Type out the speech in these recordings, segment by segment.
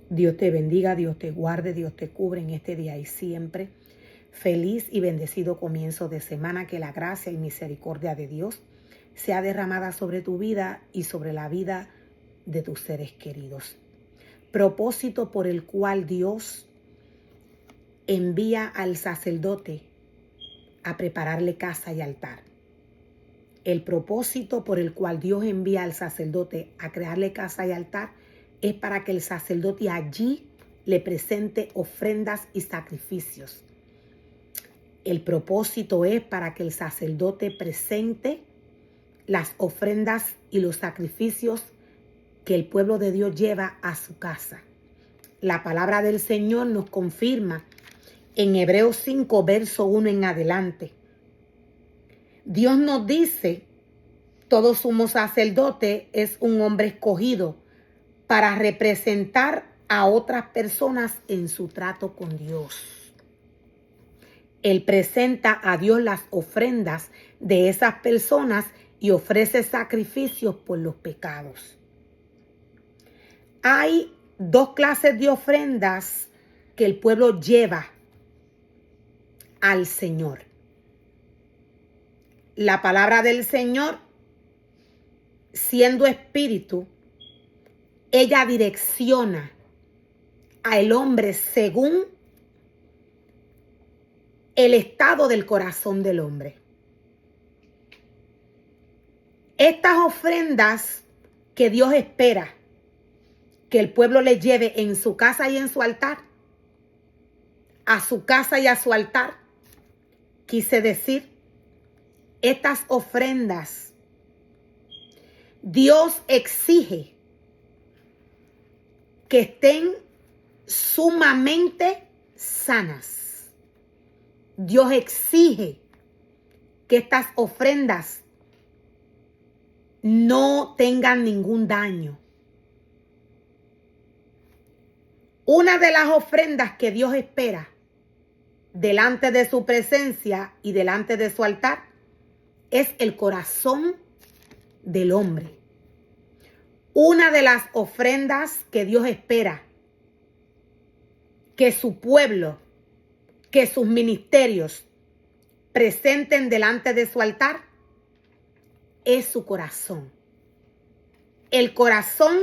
Dios te bendiga, Dios te guarde, Dios te cubre en este día y siempre. Feliz y bendecido comienzo de semana. Que la gracia y misericordia de Dios sea derramada sobre tu vida y sobre la vida de tus seres queridos. Propósito por el cual Dios envía al sacerdote a prepararle casa y altar. El propósito por el cual Dios envía al sacerdote a crearle casa y altar es para que el sacerdote allí le presente ofrendas y sacrificios. El propósito es para que el sacerdote presente las ofrendas y los sacrificios que el pueblo de Dios lleva a su casa. La palabra del Señor nos confirma en Hebreos 5, verso 1 en adelante. Dios nos dice, todo sumo sacerdote es un hombre escogido para representar a otras personas en su trato con Dios. Él presenta a Dios las ofrendas de esas personas y ofrece sacrificios por los pecados. Hay dos clases de ofrendas que el pueblo lleva al Señor. La palabra del Señor, siendo espíritu, ella direcciona al hombre según el estado del corazón del hombre. Estas ofrendas que Dios espera que el pueblo le lleve en su casa y en su altar, a su casa y a su altar, quise decir, estas ofrendas, Dios exige que estén sumamente sanas. Dios exige que estas ofrendas no tengan ningún daño. Una de las ofrendas que Dios espera delante de su presencia y delante de su altar es el corazón del hombre. Una de las ofrendas que Dios espera que su pueblo, que sus ministerios presenten delante de su altar es su corazón. El corazón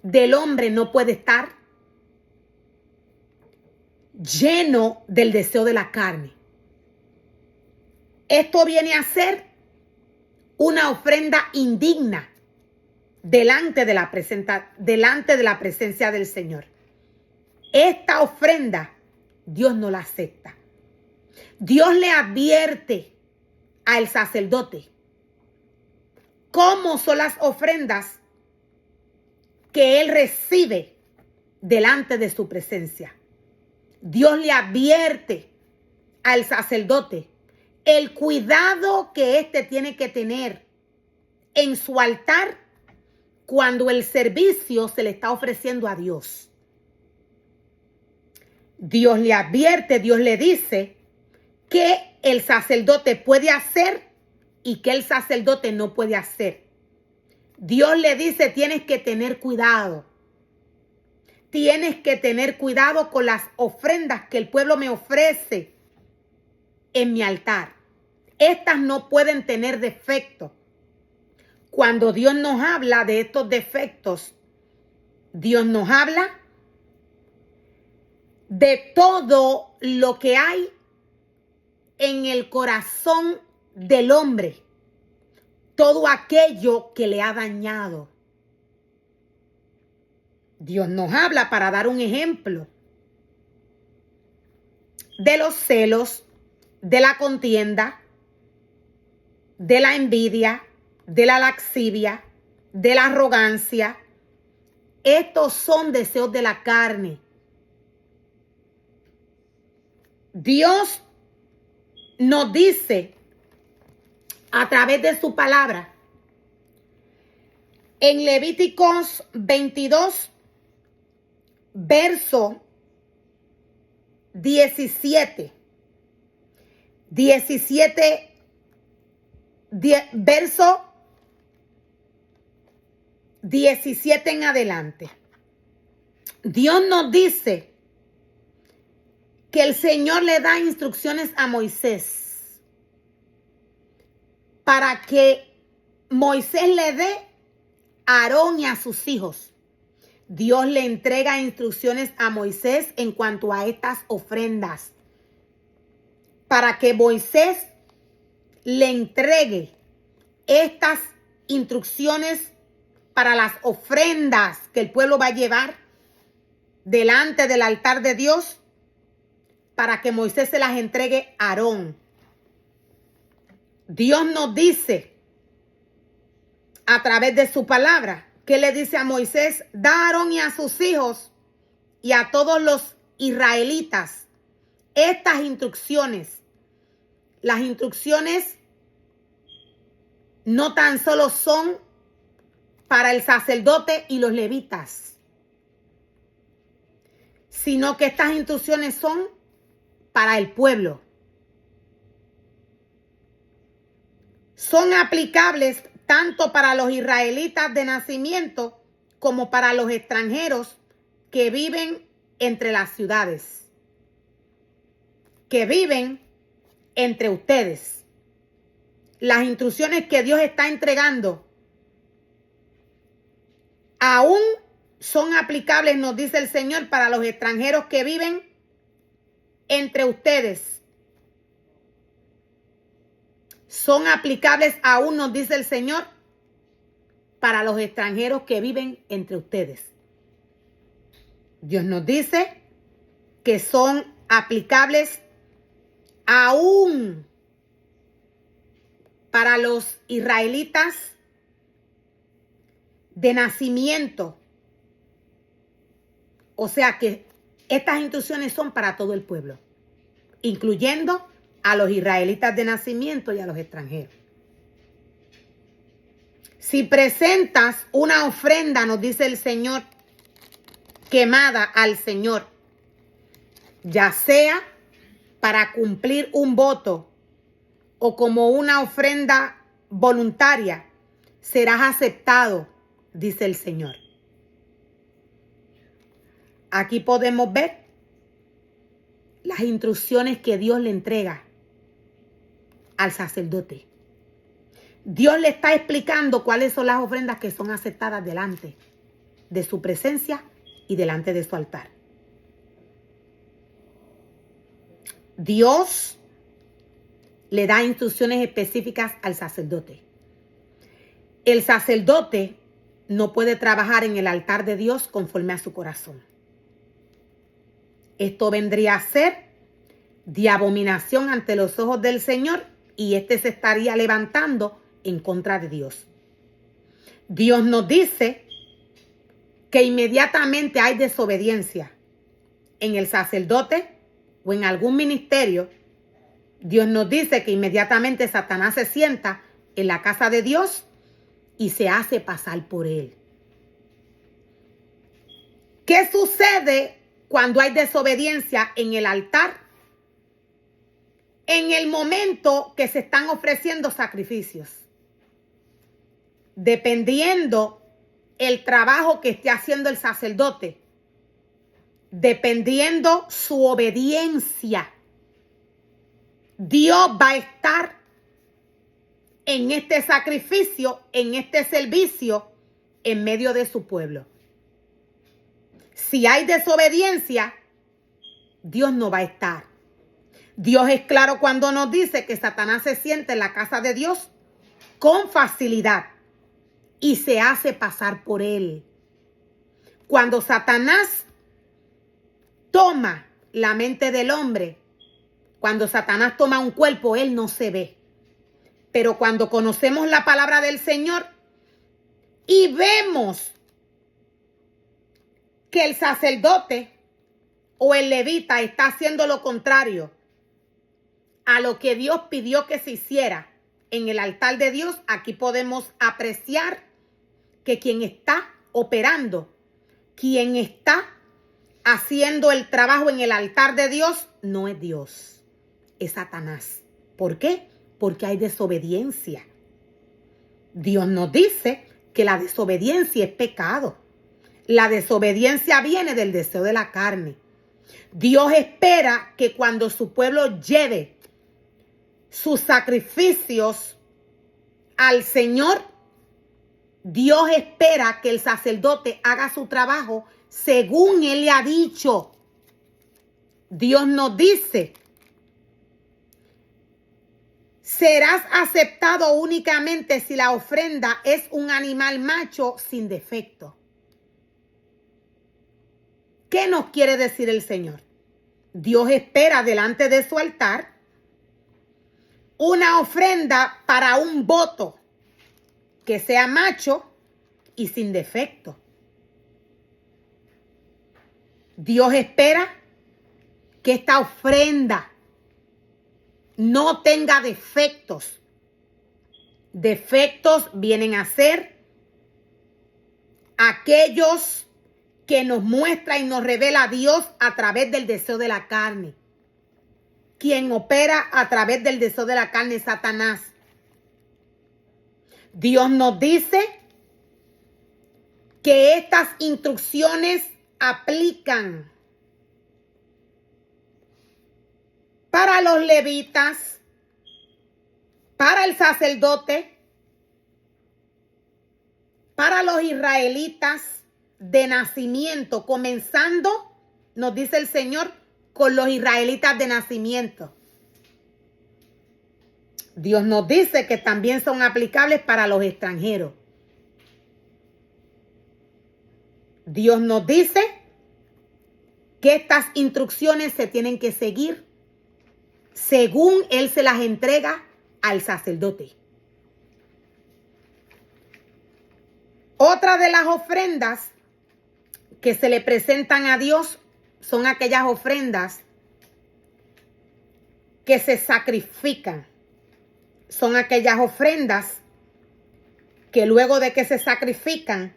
del hombre no puede estar lleno del deseo de la carne. Esto viene a ser una ofrenda indigna delante de la presencia del Señor. Esta ofrenda Dios no la acepta. Dios le advierte al sacerdote cómo son las ofrendas que él recibe delante de su presencia. Dios le advierte al sacerdote el cuidado que éste tiene que tener en su altar cuando el servicio se le está ofreciendo a Dios. Dios le advierte, Dios le dice que el sacerdote puede hacer y que el sacerdote no puede hacer. Dios le dice, tienes que tener cuidado. Tienes que tener cuidado con las ofrendas que el pueblo me ofrece en mi altar. Estas no pueden tener defectos. Cuando Dios nos habla de estos defectos, Dios nos habla de todo lo que hay en el corazón del hombre, todo aquello que le ha dañado. Dios nos habla, para dar un ejemplo, de los celos, de la contienda, de la envidia, de la lascivia, de la arrogancia. Estos son deseos de la carne. Dios nos dice a través de su palabra en Levíticos 22, verso 17. Verso 17 en adelante. Dios nos dice que el Señor le da instrucciones a Moisés para que Moisés le dé a Aarón y a sus hijos. Dios le entrega instrucciones a Moisés en cuanto a estas ofrendas, para que Moisés le entregue estas instrucciones para las ofrendas que el pueblo va a llevar delante del altar de Dios, para que Moisés se las entregue a Aarón. Dios nos dice a través de su palabra que le dice a Moisés: da a Aarón y a sus hijos y a todos los israelitas estas instrucciones. Las instrucciones no tan solo son para el sacerdote y los levitas, sino que estas instrucciones son para el pueblo. Son aplicables tanto para los israelitas de nacimiento como para los extranjeros que viven entre las ciudades, que viven entre ustedes. Las instrucciones que Dios está entregando aún son aplicables, nos dice el Señor, para los extranjeros que viven entre ustedes. Son aplicables aún, nos dice el Señor, para los extranjeros que viven entre ustedes. Dios nos dice que son aplicables aún para los israelitas de nacimiento. O sea que estas instrucciones son para todo el pueblo, incluyendo a los israelitas de nacimiento y a los extranjeros. Si presentas una ofrenda, nos dice el Señor, quemada al Señor, ya sea para cumplir un voto o como una ofrenda voluntaria, serás aceptado, dice el Señor. Aquí podemos ver las instrucciones que Dios le entrega al sacerdote. Dios le está explicando cuáles son las ofrendas que son aceptadas delante de su presencia y delante de su altar. Dios le da instrucciones específicas al sacerdote. El sacerdote no puede trabajar en el altar de Dios conforme a su corazón. Esto vendría a ser de abominación ante los ojos del Señor, y éste se estaría levantando en contra de Dios. Dios nos dice que inmediatamente hay desobediencia en el sacerdote o en algún ministerio. Dios nos dice que inmediatamente Satanás se sienta en la casa de Dios y se hace pasar por él. ¿Qué sucede cuando hay desobediencia en el altar? En el momento que se están ofreciendo sacrificios, dependiendo el trabajo que esté haciendo el sacerdote, dependiendo su obediencia, Dios va a estar en este sacrificio, en este servicio, en medio de su pueblo. Si hay desobediencia, Dios no va a estar. Dios es claro cuando nos dice que Satanás se sienta en la casa de Dios con facilidad y se hace pasar por él. Cuando Satanás toma la mente del hombre, cuando Satanás toma un cuerpo, él no se ve. Pero cuando conocemos la palabra del Señor y vemos que el sacerdote o el levita está haciendo lo contrario a lo que Dios pidió que se hiciera en el altar de Dios, aquí podemos apreciar que quien está operando, quien está haciendo el trabajo en el altar de Dios, no es Dios, es Satanás. ¿Por qué? Porque hay desobediencia. Dios nos dice que la desobediencia es pecado. La desobediencia viene del deseo de la carne. Dios espera que cuando su pueblo lleve sus sacrificios al Señor, Dios espera que el sacerdote haga su trabajo según Él le ha dicho. Dios nos dice: serás aceptado únicamente si la ofrenda es un animal macho sin defecto. ¿Qué nos quiere decir el Señor? Dios espera delante de su altar una ofrenda para un voto que sea macho y sin defecto. Dios espera que esta ofrenda no tenga defectos. Defectos vienen a ser aquellos que nos muestra y nos revela a Dios a través del deseo de la carne. Quien opera a través del deseo de la carne es Satanás. Dios nos dice que estas instrucciones aplican para los levitas, para el sacerdote, para los israelitas de nacimiento, comenzando, nos dice el Señor, con los israelitas de nacimiento. Dios nos dice que también son aplicables para los extranjeros. Dios nos dice que estas instrucciones se tienen que seguir según Él se las entrega al sacerdote. Otra de las ofrendas que se le presentan a Dios son aquellas ofrendas que se sacrifican. Son aquellas ofrendas que luego de que se sacrifican,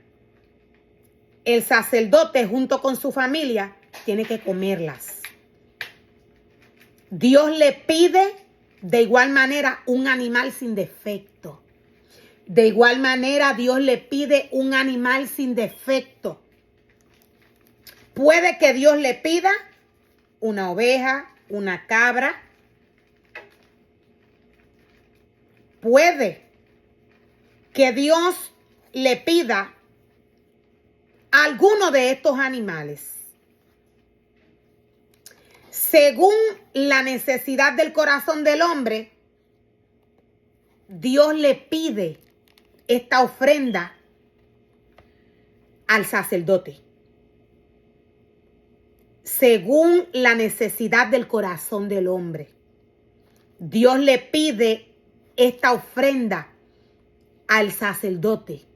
el sacerdote junto con su familia tiene que comerlas. Dios le pide de igual manera un animal sin defecto. De igual manera Dios le pide un animal sin defecto. Puede que Dios le pida una oveja, una cabra. Puede que Dios le pida alguno de estos animales. Según la necesidad del corazón del hombre, Dios le pide esta ofrenda al sacerdote. Según la necesidad del corazón del hombre, Dios le pide esta ofrenda al sacerdote.